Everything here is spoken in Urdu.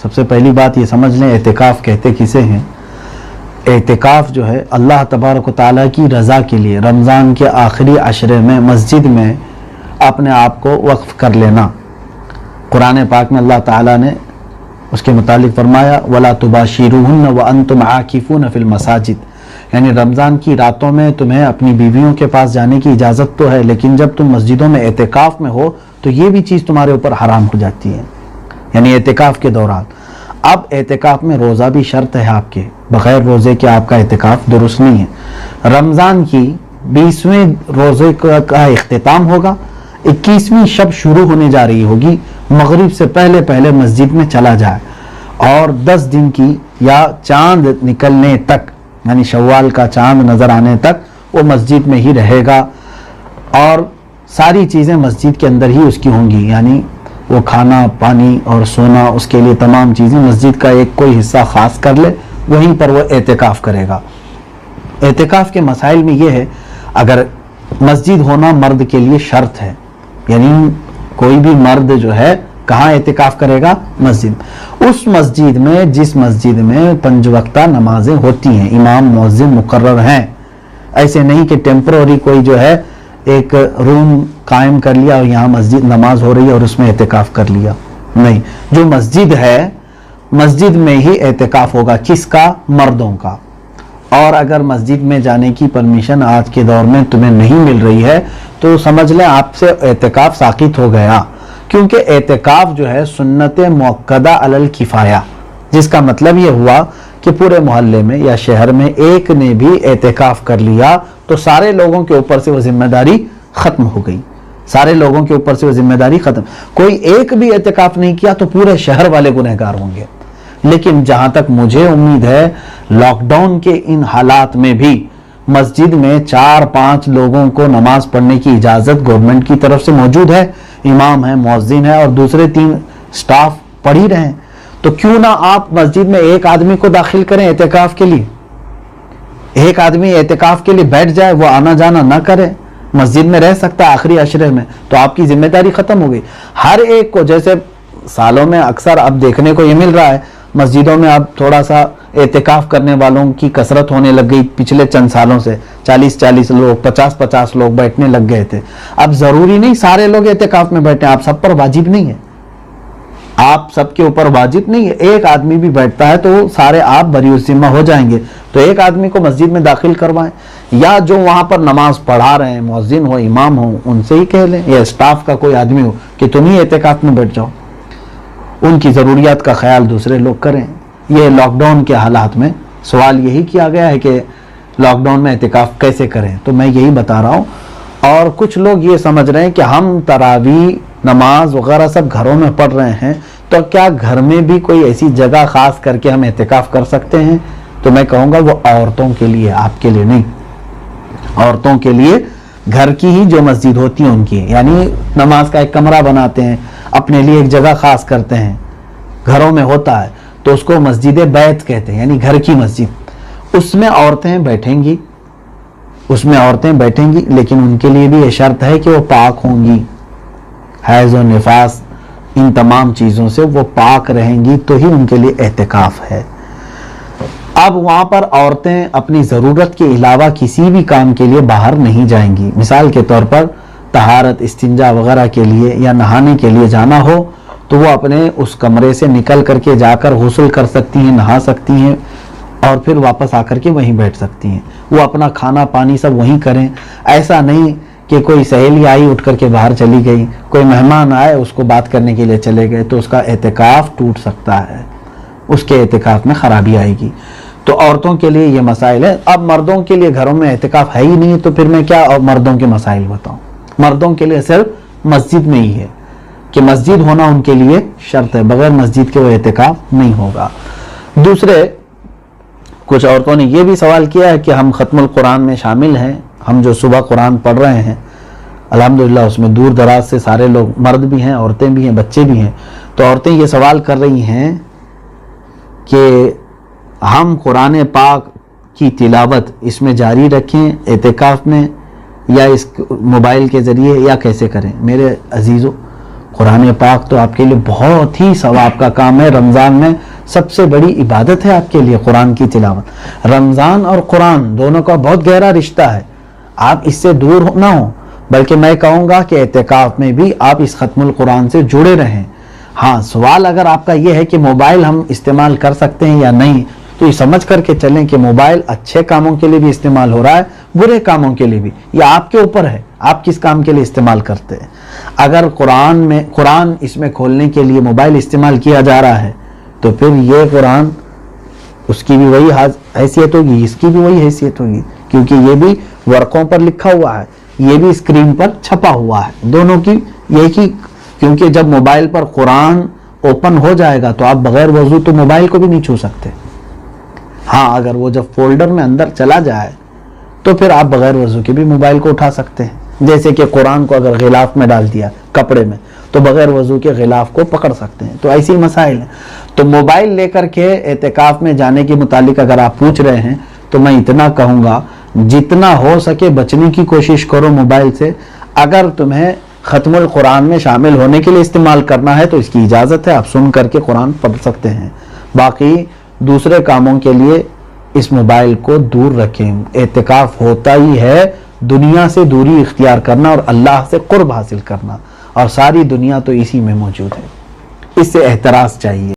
سب سے پہلی بات یہ سمجھ لیں اعتکاف کہتے کسے ہیں. اعتکاف جو ہے اللہ تبارک و تعالیٰ کی رضا کے لیے رمضان کے آخری عشرے میں مسجد میں اپنے آپ کو وقف کر لینا. قرآن پاک میں اللہ تعالیٰ نے اس کے متعلق فرمایا وَلَا تُبَاشِرُوهُنَّ وَأَنْتُمْ عَاكِفُونَ فِي الْمَسَاجِدِ، یعنی رمضان کی راتوں میں تمہیں اپنی بیویوں کے پاس جانے کی اجازت تو ہے، لیکن جب تم مسجدوں میں اعتکاف میں ہو تو یہ بھی چیز تمہارے اوپر حرام ہو جاتی ہے، یعنی اعتکاف کے دوران. اب اعتکاف میں روزہ بھی شرط ہے آپ کے، بغیر روزے کے آپ کا اعتکاف درست نہیں ہے. رمضان کی 20ویں روزے کا اختتام ہوگا، 21ویں شب شروع ہونے جا رہی ہوگی، مغرب سے پہلے پہلے مسجد میں چلا جائے اور 10 دن کی یا چاند نکلنے تک، یعنی شوال کا چاند نظر آنے تک وہ مسجد میں ہی رہے گا اور ساری چیزیں مسجد کے اندر ہی اس کی ہوں گی، یعنی وہ کھانا پانی اور سونا، اس کے لیے تمام چیزیں مسجد کا ایک کوئی حصہ خاص کر لے، وہیں پر وہ اعتکاف کرے گا. اعتکاف کے مسائل میں یہ ہے، اگر مسجد ہونا مرد کے لیے شرط ہے، یعنی کوئی بھی مرد جو ہے کہاں اعتکاف کرے گا؟ مسجد. اس مسجد میں جس مسجد میں 5 وقتہ نمازیں ہوتی ہیں، امام مؤذن مقرر ہیں، ایسے نہیں کہ ٹیمپرری کوئی جو ہے ایک روم قائم کر لیا اور یہاں مسجد نماز ہو رہی ہے اور اس میں اعتکاف کر لیا. نہیں، جو مسجد ہے مسجد میں ہی اعتکاف ہوگا. کس کا؟ مردوں کا. اور اگر مسجد میں جانے کی پرمیشن آج کے دور میں تمہیں نہیں مل رہی ہے تو سمجھ لیں آپ سے اعتکاف ساقط ہو گیا، کیونکہ اعتکاف جو ہے سنت مؤکدہ علی الکفایہ، جس کا مطلب یہ ہوا کہ پورے محلے میں یا شہر میں ایک نے بھی اعتکاف کر لیا تو سارے لوگوں کے اوپر سے وہ ذمہ داری ختم ہو گئی. سارے لوگوں کے اوپر سے وہ ذمہ داری ختم. کوئی ایک بھی اعتکاف نہیں کیا تو پورے شہر والے گنہگار ہوں گے. لیکن جہاں تک مجھے امید ہے لاک ڈاؤن کے ان حالات میں بھی مسجد میں 4-5 لوگوں کو نماز پڑھنے کی اجازت گورنمنٹ کی طرف سے موجود ہے. امام ہے، مؤذن ہے اور دوسرے 3 سٹاف پڑھ ہی رہے ہیں. تو کیوں نہ آپ مسجد میں ایک آدمی کو داخل کریں اعتکاف کے لیے. ایک آدمی اعتکاف کے لیے بیٹھ جائے، وہ آنا جانا نہ کرے، مسجد میں رہ سکتا ہے آخری عشرے میں، تو آپ کی ذمہ داری ختم ہو گئی. ہر ایک کو، جیسے سالوں میں اکثر اب دیکھنے کو یہ مل رہا ہے، مسجدوں میں اب تھوڑا سا اعتکاف کرنے والوں کی کثرت ہونے لگ گئی. پچھلے چند سالوں سے 40 لوگ، 50 لوگ بیٹھنے لگ گئے تھے. اب ضروری نہیں سارے لوگ اعتکاف میں بیٹھیں، آپ سب پر واجب نہیں ہے، آپ سب کے اوپر واجب نہیں ہے. ایک آدمی بھی بیٹھتا ہے تو سارے آپ بری الذمہ ہو جائیں گے. تو ایک آدمی کو مسجد میں داخل کروائیں، یا جو وہاں پر نماز پڑھا رہے ہیں، مؤذن ہو، امام ہو، ان سے ہی کہہ لیں، یا اسٹاف کا کوئی آدمی ہو کہ تم ہی اعتکاف میں بیٹھ جاؤ. ان کی ضروریات کا خیال دوسرے لوگ کریں. یہ لاک ڈاؤن کے حالات میں سوال یہی کیا گیا ہے کہ لاک ڈاؤن میں اعتکاف کیسے کریں، تو میں یہی بتا رہا ہوں. اور کچھ لوگ یہ سمجھ رہے ہیں کہ ہم تراویح نماز وغیرہ سب گھروں میں پڑھ رہے ہیں، تو کیا گھر میں بھی کوئی ایسی جگہ خاص کر کے ہم اعتکاف کر سکتے ہیں؟ تو میں کہوں گا وہ عورتوں کے لیے، آپ کے لیے نہیں. عورتوں کے لیے گھر کی ہی جو مسجد ہوتی ہے ان کی، یعنی نماز کا ایک کمرہ بناتے ہیں، اپنے لیے ایک جگہ خاص کرتے ہیں، گھروں میں ہوتا ہے تو اس کو مسجد بیت کہتے ہیں، یعنی گھر کی مسجد. اس میں عورتیں بیٹھیں گی، اس میں عورتیں بیٹھیں گی، لیکن ان کے لیے بھی یہ شرط ہے کہ وہ پاک ہوں گی. حیض و نفاس ان تمام چیزوں سے وہ پاک رہیں گی تو ہی ان کے لیے اعتکاف ہے. اب وہاں پر عورتیں اپنی ضرورت کے علاوہ کسی بھی کام کے لیے باہر نہیں جائیں گی. مثال کے طور پر طہارت، استنجا وغیرہ کے لیے یا نہانے کے لیے جانا ہو تو وہ اپنے اس کمرے سے نکل کر کے جا کر غسل کر سکتی ہیں، نہا سکتی ہیں اور پھر واپس آ کر کے وہیں بیٹھ سکتی ہیں. وہ اپنا کھانا پانی سب وہیں کریں. ایسا نہیں کہ کوئی سہیلی آئی اٹھ کر کے باہر چلی گئی، کوئی مہمان آئے اس کو بات کرنے کے لیے چلے گئے، تو اس کا اعتکاف ٹوٹ سکتا ہے، اس کے اعتکاف میں خرابی آئے گی. تو عورتوں کے لیے یہ مسائل ہے. اب مردوں کے لیے گھروں میں اعتکاف ہے ہی نہیں، تو پھر میں کیا مردوں کے مسائل بتاؤں. مردوں کے لیے صرف مسجد میں ہی ہے کہ مسجد ہونا ان کے لیے شرط ہے، بغیر مسجد کے وہ اعتکاف نہیں ہوگا. دوسرے کچھ عورتوں نے یہ بھی سوال کیا ہے کہ ہم ختم القرآن میں شامل ہیں، ہم جو صبح قرآن پڑھ رہے ہیں الحمدللہ اس میں دور دراز سے سارے لوگ، مرد بھی ہیں، عورتیں بھی ہیں، بچے بھی ہیں. تو عورتیں یہ سوال کر رہی ہیں کہ ہم قرآن پاک کی تلاوت اس میں جاری رکھیں اعتکاف میں، یا اس موبائل کے ذریعے، یا کیسے کریں؟ میرے عزیزو، قرآن پاک تو آپ کے لیے بہت ہی ثواب کا کام ہے. رمضان میں سب سے بڑی عبادت ہے آپ کے لیے قرآن کی تلاوت. رمضان اور قرآن دونوں کا بہت گہرا رشتہ ہے, آپ اس سے دور نہ ہوں, بلکہ میں کہوں گا کہ اعتکاف میں بھی آپ اس ختم القرآن سے جڑے رہیں. ہاں, سوال اگر آپ کا یہ ہے کہ موبائل ہم استعمال کر سکتے ہیں یا نہیں, تو یہ سمجھ کر کے چلیں کہ موبائل اچھے کاموں کے لیے بھی استعمال ہو رہا ہے, برے کاموں کے لیے بھی. یہ آپ کے اوپر ہے, آپ کس کام کے لیے استعمال کرتے ہیں. اگر قرآن اس میں کھولنے کے لیے موبائل استعمال کیا جا رہا ہے, تو پھر یہ قرآن اس کی بھی وہی حیثیت ہوگی, اس کی بھی وہی حیثیت ہوگی, کیونکہ یہ بھی ورقوں پر لکھا ہوا ہے, یہ بھی اسکرین پر چھپا ہوا ہے, دونوں کی یہی. کیونکہ جب موبائل پر قرآن اوپن ہو جائے گا تو آپ بغیر وضو تو موبائل کو بھی نہیں چھو سکتے. ہاں, اگر وہ جب فولڈر میں اندر چلا جائے تو پھر آپ بغیر وضو کے بھی موبائل کو اٹھا سکتے ہیں. جیسے کہ قرآن کو اگر غلاف میں ڈال دیا کپڑے میں, تو بغیر وضو کے غلاف کو پکڑ سکتے ہیں. تو ایسی مسائل ہیں. تو موبائل لے کر کے اعتکاف میں جانے کے متعلق اگر آپ پوچھ رہے ہیں, تو میں اتنا کہوں گا, جتنا ہو سکے بچنے کی کوشش کرو موبائل سے. اگر تمہیں ختم القرآن میں شامل ہونے کے لیے استعمال کرنا ہے تو اس کی اجازت ہے, آپ سن کر کے قرآن پڑھ سکتے ہیں. باقی دوسرے کاموں کے لیے اس موبائل کو دور رکھیں. اعتکاف ہوتا ہی ہے دنیا سے دوری اختیار کرنا اور اللہ سے قرب حاصل کرنا, اور ساری دنیا تو اسی میں موجود ہے. اس سے احتراز چاہیے.